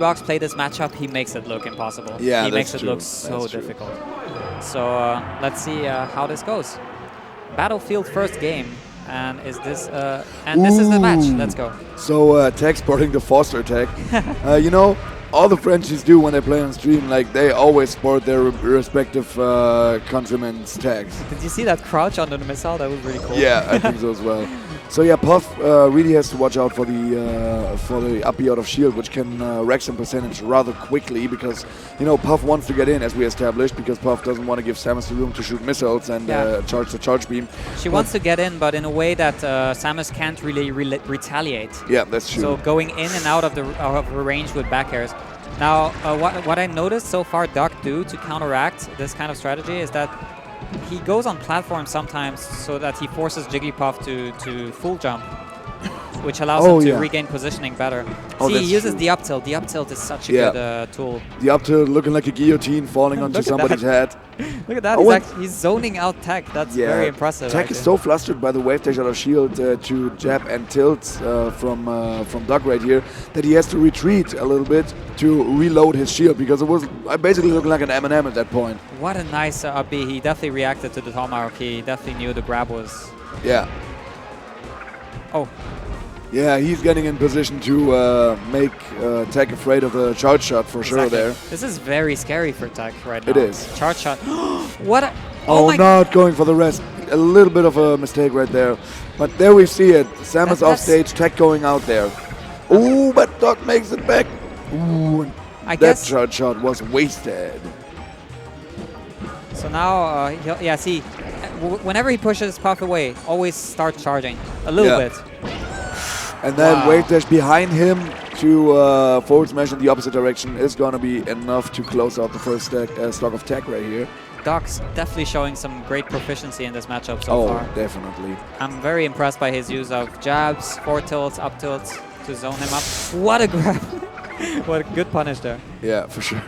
Box play this matchup, he makes it look impossible. Yeah, he makes it true. look so difficult. So let's see how this goes. Battlefield first game, and is this this is the match. Let's go. So Tekk sporting the Foster attack. You know, all the Frenchies do when they play on stream, like they always sport their respective countrymen's tags. Did you see that crouch under the missile? That was really cool. Yeah, I think so as well. So yeah, Puff really has to watch out for the up B out of shield, which can wreck some percentage rather quickly, because you know Puff wants to get in, as we established, because Puff doesn't want to give Samus the room to shoot missiles and charge the charge beam. She wants to get in, but in a way that Samus can't really retaliate. Yeah, that's true. So going in and out of the range with back airs. Now, what I noticed so far Duck do to counteract this kind of strategy is that he goes on platforms sometimes so that he forces Jigglypuff to full jump, which allows him to regain positioning better. See, he uses the up tilt. The up tilt is such a good tool. The up tilt looking like a guillotine falling onto somebody's head. Look at that, he's zoning out Tekk. That's very impressive. Tekk is so flustered by the wave dash out of shield to jab and tilt from Duck right here that he has to retreat a little bit to reload his shield, because it was basically looking like an M&M at that point. What a nice up B. He definitely reacted to the tomahawk. He definitely knew the grab was... Yeah. Oh. Yeah, he's getting in position to make Tekk afraid of the charge shot for sure there. This is very scary for Tekk right now. It is. Charge shot. What a... Oh, not going for the rest. A little bit of a mistake right there. But there we see it. Samus off stage, Tekk going out there. Ooh, but Duck makes it back. Ooh, that charge shot was wasted. So now, see, whenever he pushes Puff away, always start charging a little bit. And then wave dash behind him to forward smash in the opposite direction is going to be enough to close out the first stock of Tekk right here. Duck's definitely showing some great proficiency in this matchup so far. Oh, definitely. I'm very impressed by his use of jabs, forward tilts, up tilts to zone him up. What a grab. What a good punish there. Yeah, for sure.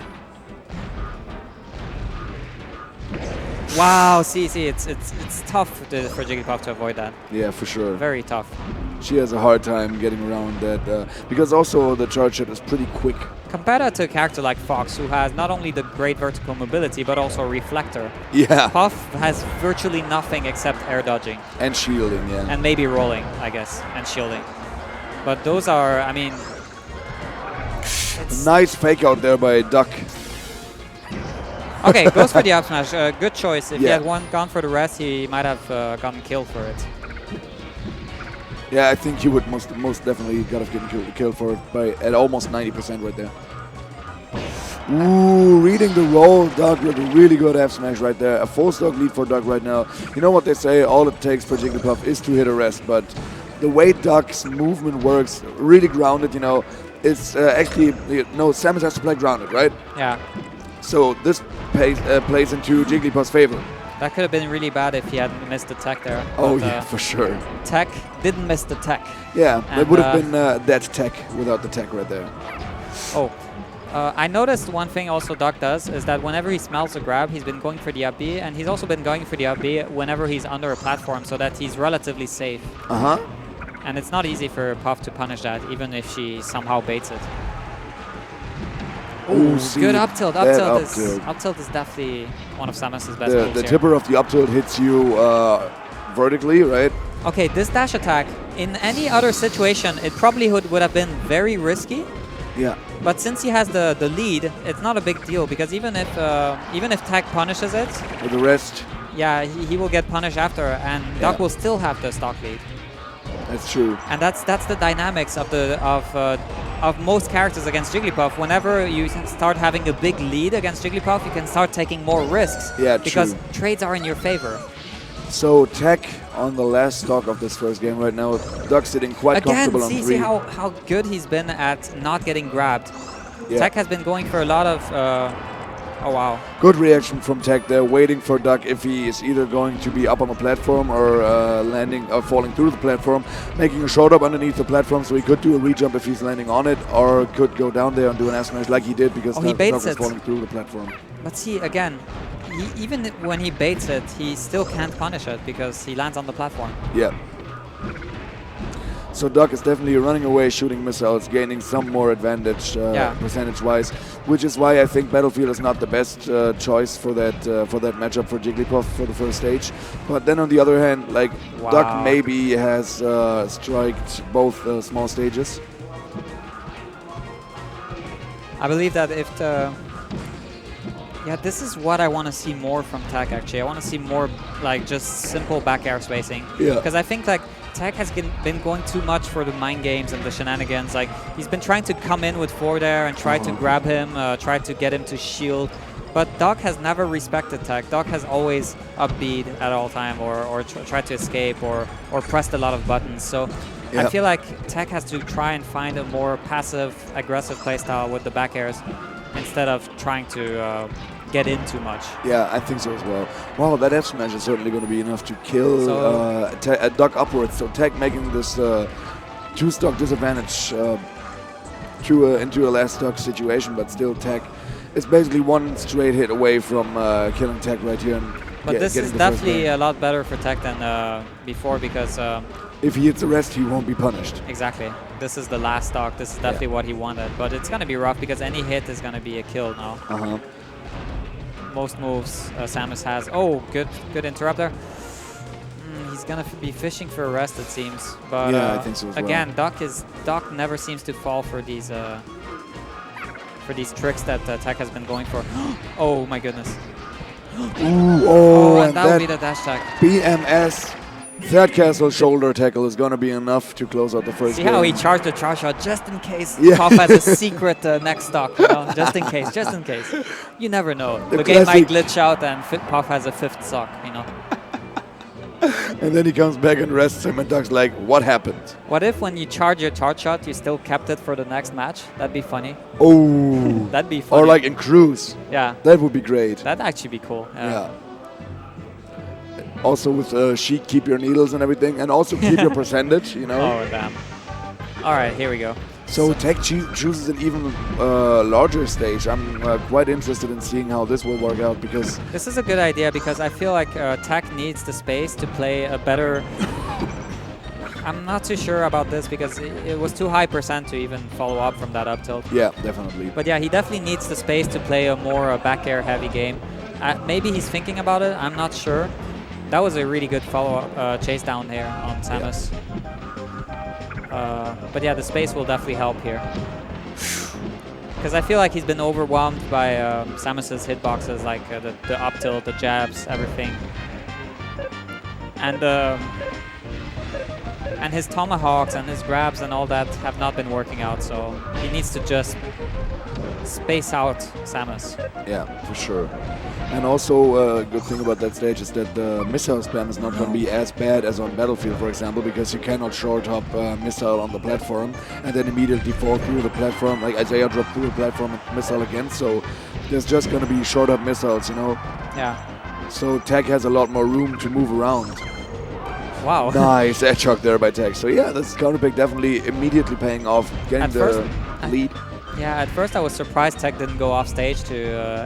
Wow, see, it's tough for Jigglypuff to avoid that. Yeah, for sure. Very tough. She has a hard time getting around that, because also the charge shot is pretty quick. Compared to a character like Fox, who has not only the great vertical mobility, but also a reflector. Yeah. Puff has virtually nothing except air dodging. And shielding, yeah. And maybe rolling, I guess, and shielding. But those are, I mean... Nice fake out there by Duck. Okay, goes for the up smash. Good choice. If he had gone for the rest, he might have gotten killed for it. Yeah, I think he would most definitely got have gotten killed for it at almost 90% right there. Ooh, reading the roll, Duck with a really good F smash right there. A full stock lead for Duck right now. You know what they say, all it takes for Jigglypuff is to hit a rest, but the way Duck's movement works, really grounded, you know, it's actually, Samus has to play grounded, right? Yeah. So this plays into Jigglypuff's favor. That could have been really bad if he hadn't missed the Tekk there. Oh, yeah, for sure. Tekk didn't miss the Tekk. Yeah, that would have been that Tekk without the Tekk right there. Oh, I noticed one thing also Duck does is that whenever he smells a grab, he's been going for the up B, and he's also been going for the up B whenever he's under a platform, so that he's relatively safe. Uh-huh. And it's not easy for Puff to punish that, even if she somehow baits it. Ooh, good up tilt. Up tilt is definitely one of Samus's best moves The tipper of the up tilt hits you vertically, right? Okay, this dash attack, in any other situation, it probably would have been very risky. Yeah. But since he has the lead, it's not a big deal, because even if Tekk punishes it, with the rest, yeah, he will get punished after, and Duck will still have the stock lead. That's true. And that's the dynamics of most characters against Jigglypuff. Whenever you start having a big lead against Jigglypuff, you can start taking more risks. Yeah, because trades are in your favor. So Tekk on the last stock of this first game right now. Duck sitting quite comfortable on 3. See how good he's been at not getting grabbed. Yeah. Tekk has been going for a lot of... oh, wow. Good reaction from Tekk there, waiting for Duck if he is either going to be up on the platform or landing or falling through the platform, making a short up underneath the platform, so he could do a re-jump if he's landing on it, or could go down there and do an S-smash like he did, because he baits Duck was falling through the platform. But see, again, even when he baits it, he still can't punish it because he lands on the platform. Yeah. So Doc is definitely running away, shooting missiles, gaining some more advantage percentage-wise, which is why I think Battlefield is not the best choice for that matchup for Jigglypuff for the first stage. But then on the other hand, like Doc maybe has striked both small stages. I believe that if the... Yeah, this is what I want to see more from Tekk, actually. I want to see more, like, just simple back air spacing. Yeah. Because I think, like, Tekk has been going too much for the mind games and the shenanigans. Like, he's been trying to come in with forward air and try to grab him, try to get him to shield. But Doc has never respected Tekk. Doc has always upbeat at all time or tried to escape or pressed a lot of buttons. So I feel like Tekk has to try and find a more passive, aggressive playstyle with the back airs instead of trying to get in too much. Yeah, I think so as well. Wow, that F smash is certainly going to be enough to kill Doc upwards. So Tekk making this two-stock disadvantage into a last stock situation, but still Tekk is basically one straight hit away from killing Tekk right here. But this is definitely a lot better for Tekk than before because... if he hits the rest, he won't be punished. Exactly. This is the last stock. This is definitely what he wanted. But it's going to be rough because any hit is going to be a kill now. Most moves Samus has. Oh, good interrupt there. He's going to be fishing for a rest, it seems. But yeah, I think so as again, Doc never seems to fall for these tricks that Tekk has been going for. Oh my goodness. And that would be the dash tag. BMS third castle shoulder tackle is going to be enough to close out the first See game. how he charged the charge shot just in case Puff has a secret next stock, you know? Just in case, just in case. You never know. The game might glitch out and Puff has a fifth stock, you know? And then he comes back and rests him and Doc's like, what happened? What if when you charge your charge shot, you still kept it for the next match? That'd be funny. Oh. That'd be funny. Or like in Cruise. Yeah. That would be great. That'd actually be cool. Yeah. Also with Sheik, keep your needles and everything. And also keep your percentage, you know? Oh, damn. All right, here we go. So Tekk chooses an even larger stage. I'm quite interested in seeing how this will work out because... This is a good idea because I feel like Tekk needs the space to play a better... I'm not too sure about this because it was too high percent to even follow up from that up tilt. Yeah, definitely. But yeah, he definitely needs the space to play a more back air heavy game. Maybe he's thinking about it, I'm not sure. That was a really good follow-up chase down here on Samus. But yeah, the space will definitely help here. Because I feel like he's been overwhelmed by Samus's hitboxes, like the up tilt, the jabs, everything. And his tomahawks and his grabs and all that have not been working out, so he needs to just space out Samus. Yeah, for sure. And also a good thing about that stage is that the missile spam is not going to be as bad as on Battlefield, for example, because you cannot short hop missile on the platform and then immediately fall through the platform, like Isaiah dropped through the platform and missile again, so there's just going to be short hop missiles, you know? Yeah. So Tekk has a lot more room to move around. Wow. Nice edge hook there by Tekk. So yeah, this counter pick definitely immediately paying off, getting the lead. Yeah, at first I was surprised Tekk didn't go off stage to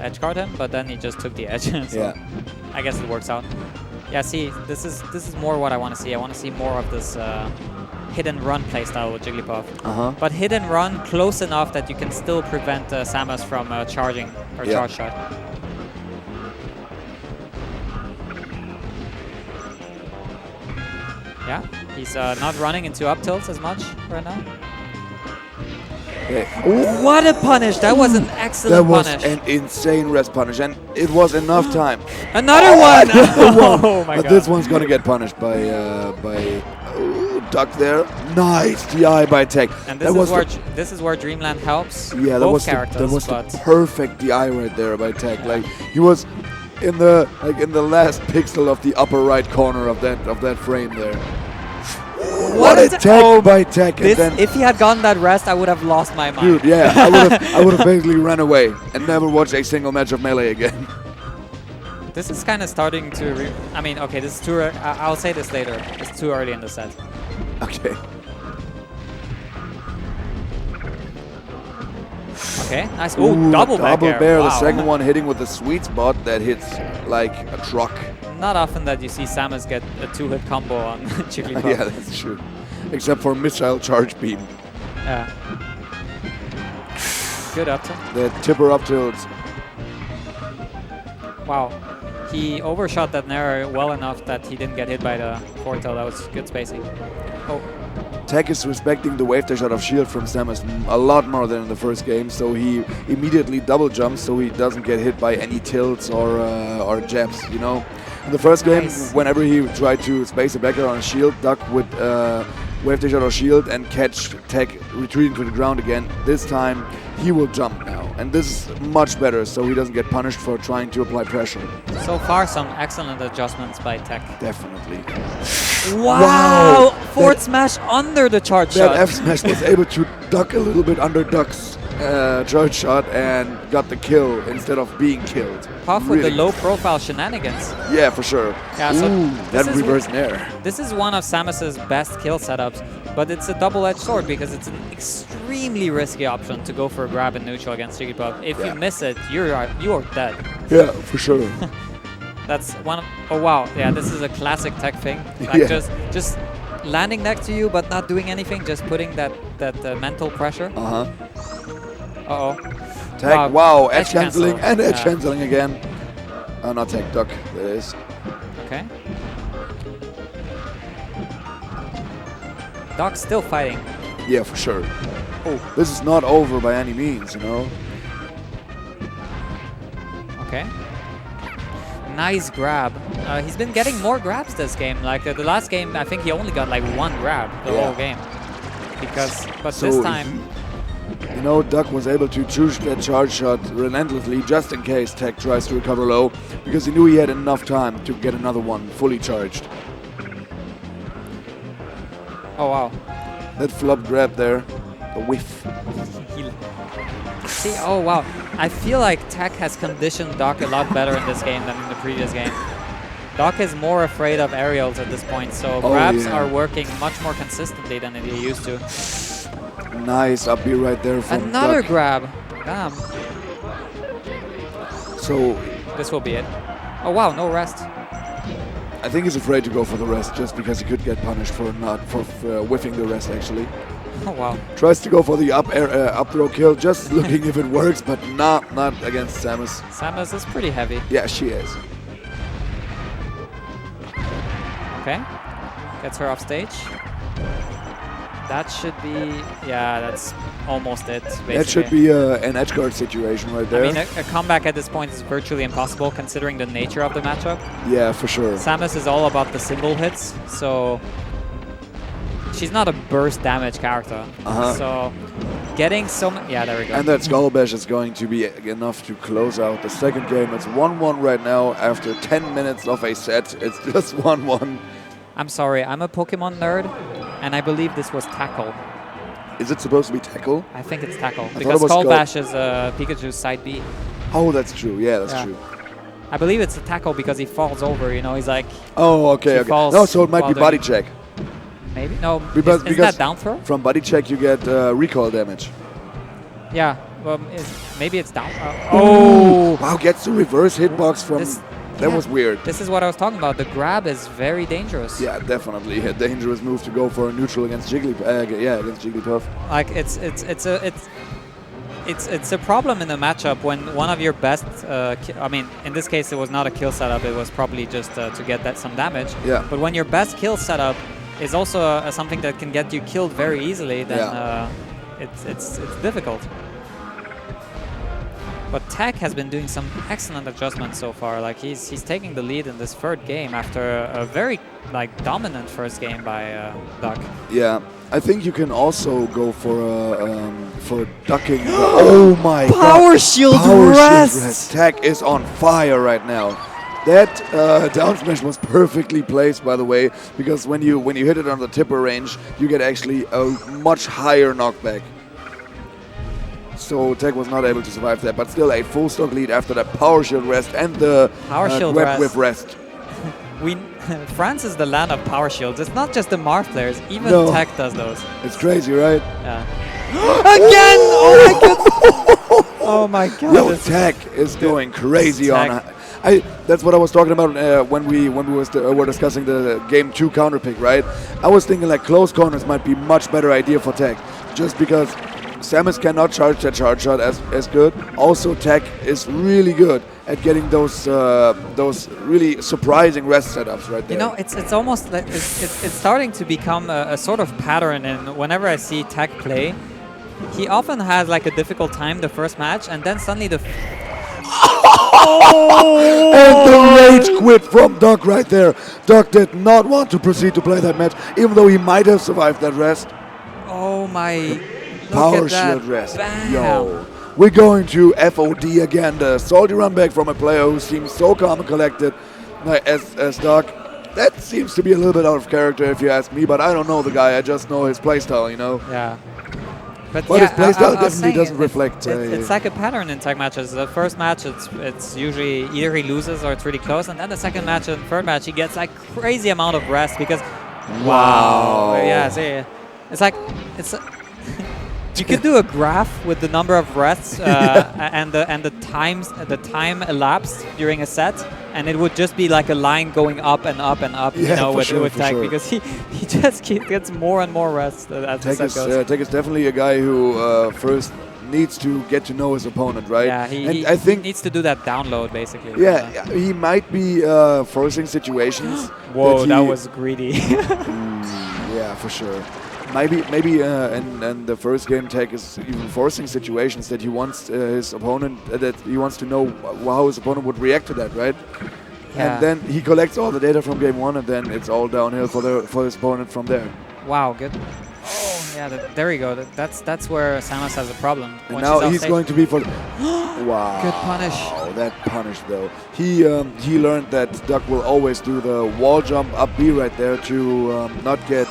edge guard him, but then he just took the edge. So yeah. I guess it works out. Yeah, see, this is more what I want to see. I want to see more of this hit and run playstyle with Jigglypuff. But hit and run close enough that you can still prevent Samus from charging or charge shot. Yeah, he's not running into up tilts as much right now. What a punish! That was an excellent punish. That was an insane rest punish, and it was enough time. Another one! Oh my god. But this one's gonna get punished by Duck there. Nice DI by Tekk. And this is where Dreamland helps. Yeah, that was the perfect DI right there by Tekk. Like he was in the last pixel of the upper right corner of that frame there. What a tech by Tekk! If he had gotten that rest, I would have lost my mind. Dude, yeah, I would have basically run away and never watched a single match of Melee again. This is kind of starting to. I mean, okay, this is too. I'll say this later. It's too early in the set. Okay. Okay, nice. Ooh, double bear. Wow. The second one hitting with the sweet spot that hits like a truck. Not often that you see Samus get a two-hit combo on Jigglypuff. Yeah, that's true. except for missile charge beam. Yeah. Good up tilt. The tipper up tilt. Wow. He overshot that Nair well enough that he didn't get hit by the forward tilt. That was good spacing. Oh. Tekk is respecting the wave dash out of shield from Samus a lot more than in the first game, so he immediately double jumps so he doesn't get hit by any tilts or jabs, you know. In the first game, whenever he tried to space a back air on a shield, Duck would wave dash out of shield and catch Tekk retreating to the ground again. This time, he will jump now, and this is much better, so he doesn't get punished for trying to apply pressure. So far, some excellent adjustments by Tekk. Definitely. Wow! Forward smash under the charge shot. That F smash was able to duck a little bit under Duck's charge shot and got the kill instead of being killed. Puff with the low profile shenanigans. Yeah, for sure. Yeah, so that reverse nair. This is one of Samus's best kill setups, but it's a double-edged sword because it's an extremely risky option to go for a grab in neutral against Jigglypuff. If you miss it, you are dead. Yeah, for sure. That's one of, oh wow, yeah, this is a classic Tekk thing. Like just landing next to you but not doing anything, just putting that mental pressure. Uh-oh. Tekk, wow, edge cancelling and edge cancelling again. Oh, not Tekk, Duck, that is. Okay. Duck's still fighting. Yeah, for sure. Oh. This is not over by any means, you know. Okay. Nice grab. He's been getting more grabs this game. Like the last game, I think he only got like one grab the whole game. But this time, you know, Duck was able to choose that charge shot relentlessly just in case Tekk tries to recover low, because he knew he had enough time to get another one fully charged. Oh wow. That flop grab there, a whiff. See, oh wow. I feel like Tekk has conditioned Duck a lot better in this game than in the previous game. Duck is more afraid of aerials at this point, so grabs are working much more consistently than they used to. Nice up B right there from Another Duck. grab. Damn. So this will be it. Oh wow, no rest. I think he's afraid to go for the rest just because he could get punished for whiffing the rest actually. Oh wow. Tries to go for the up throw kill, just looking if it works, but not against Samus. Samus is pretty heavy. Yeah, she is. Okay. Gets her off stage. That should be, yeah, that's almost it, basically. That should be an edge guard situation right there. I mean, a comeback at this point is virtually impossible considering the nature of the matchup. Yeah, for sure. Samus is all about the symbol hits, so she's not a burst damage character. So getting so many, yeah, there we go. And that Skull Bash is going to be enough to close out the second game. It's 1-1 right now after 10 minutes of a set. It's just 1-1. I'm sorry, I'm a Pokemon nerd, and I believe this was Tackle. Is it supposed to be Tackle? I think it's Tackle, because Skull Bash is Pikachu's side B. Oh, that's true. Yeah, that's true. I believe it's a Tackle because he falls over, you know, he's like... Oh, okay, okay. No, so it might be Body Check. Maybe? No, because isn't that down throw? From Body Check you get recoil damage. Yeah, well, maybe it's down. Oh! Wow, gets the reverse hitbox from... That was weird. This is what I was talking about. The grab is very dangerous. Yeah, definitely a dangerous move to go for a neutral against Jigglypuff. Like it's a problem in the matchup when one of your best. I mean, in this case, it was not a kill setup. It was probably just to get some damage. Yeah. But when your best kill setup is also something that can get you killed very easily, then it's difficult. But Tekk has been doing some excellent adjustments so far. Like he's taking the lead in this third game after a very dominant first game by Duck. Yeah, I think you can also go for ducking. Oh my god! Power shield rest. Tekk is on fire right now. That down smash was perfectly placed, by the way, because when you hit it on the tipper range, you get actually a much higher knockback. So Tekk was not able to survive that, but still a full stock lead after that power shield rest and the web whip rest. France is the land of power shields. It's not just the Marth players, even Tekk does those. It's crazy, right? Yeah. Again! Oh my god! Oh my god. Yo, Tekk is going crazy on. That's what I was talking about when we were discussing the game 2 counter pick, right? I was thinking like close corners might be much better idea for Tekk, just because Samus cannot charge that charge shot as good. Also, Tekk is really good at getting those really surprising rest setups right there. You know, it's almost like it's starting to become a sort of pattern. And whenever I see Tekk play, he often has like a difficult time the first match, and then suddenly the and the rage quit from Duck right there. Duck did not want to proceed to play that match, even though he might have survived that rest. oh my. Power shield rest. Yo. We're going to FOD again. The salty run back from a player who seems so calm and collected as Duck. That seems to be a little bit out of character if you ask me, but I don't know the guy. I just know his playstyle, you know? Yeah. But his playstyle I was definitely doesn't reflect. It's like a pattern in Tekk matches. The first match, it's usually either he loses or it's really close, and then the second match and third match, he gets like crazy amount of rest because. Wow. Yeah, see, it's like you could do a graph with the number of rests and the time elapsed during a set, and it would just be like a line going up and up and up, yeah, you know, with Tekk, sure. because he just gets more and more rest as the set goes. Tekk is definitely a guy who first needs to get to know his opponent, right? Yeah, I think he needs to do that download basically. Yeah, he might be forcing situations. Whoa, that was greedy. Yeah, for sure. Maybe in the first game, Tekk is even forcing situations that he wants his opponent, that he wants to know how his opponent would react to that, right? Yeah. And then he collects all the data from game 1, and then it's all downhill for his opponent from there. Wow, good. Oh, yeah, there we go. That's where Samus has a problem. And now he's going to be for. Wow. Good punish. Oh, that punish though. He learned that Duck will always do the wall jump up B right there to not get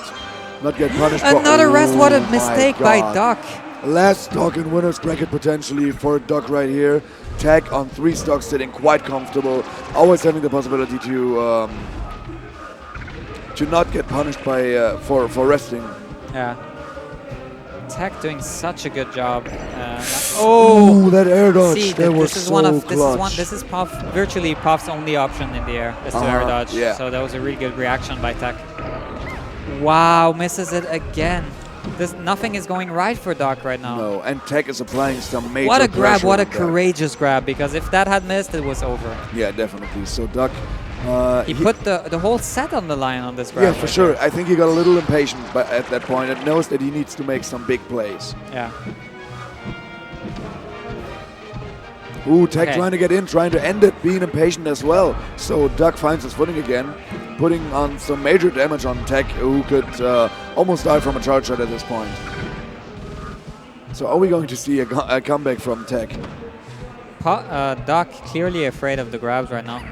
punished. Another rest. What a mistake by Duck. Last stock in winner's bracket potentially for Duck right here. Tekk on 3 stocks, sitting quite comfortable, always having the possibility to not get punished by for resting. Yeah. Tekk doing such a good job. Oh, that air dodge! See, that was so clutch. This is virtually Puff's only option in the air is to air dodge. Yeah. So that was a really good reaction by Tekk. Wow, misses it again. Nothing is going right for Duck right now. No, and Tekk is applying some major What a grab! pressure What a on Duck. courageous grab! Because if that had missed, it was over. Yeah, definitely. So Duck. He put the whole set on the line on this grab. Yeah, for sure. I think he got a little impatient at that point and knows that he needs to make some big plays. Yeah. Ooh, Tekk trying to get in, trying to end it, being impatient as well. So Duck finds his footing again, putting on some major damage on Tekk, who could almost die from a charge shot at this point. So are we going to see a comeback from Tekk? Duck clearly afraid of the grabs right now.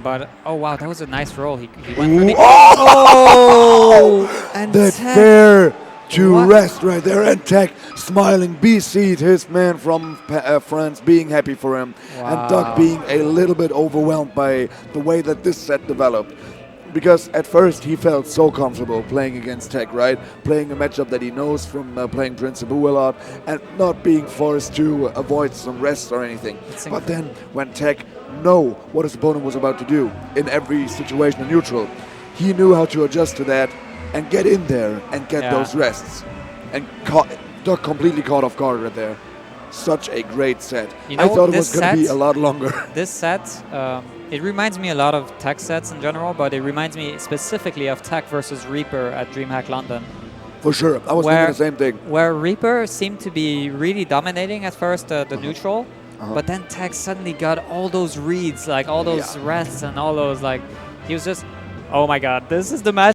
But, oh wow, that was a nice roll. He went for the... Oh! And that Tekk, fair to rest right there. And Tekk smiling, BC'd his man from France, being happy for him. Wow. And Duck being a little bit overwhelmed by the way that this set developed. Because at first he felt so comfortable playing against Tekk, right? Playing a matchup that he knows from playing Prince Abu a lot and not being forced to avoid some rest or anything. But then when Tekk knew what his opponent was about to do in every situation in neutral, he knew how to adjust to that and get in there and get those rests. And Duck completely caught off guard right there. Such a great set. You know, I thought it was going to be a lot longer. This set, it reminds me a lot of Tekk sets in general, but it reminds me specifically of Tekk versus Reaper at Dreamhack London. For sure. I was thinking the same thing. Where Reaper seemed to be really dominating at first the neutral, but then Tekk suddenly got all those reads, like all those rests and all those, like, he was just, oh my god, this is the match.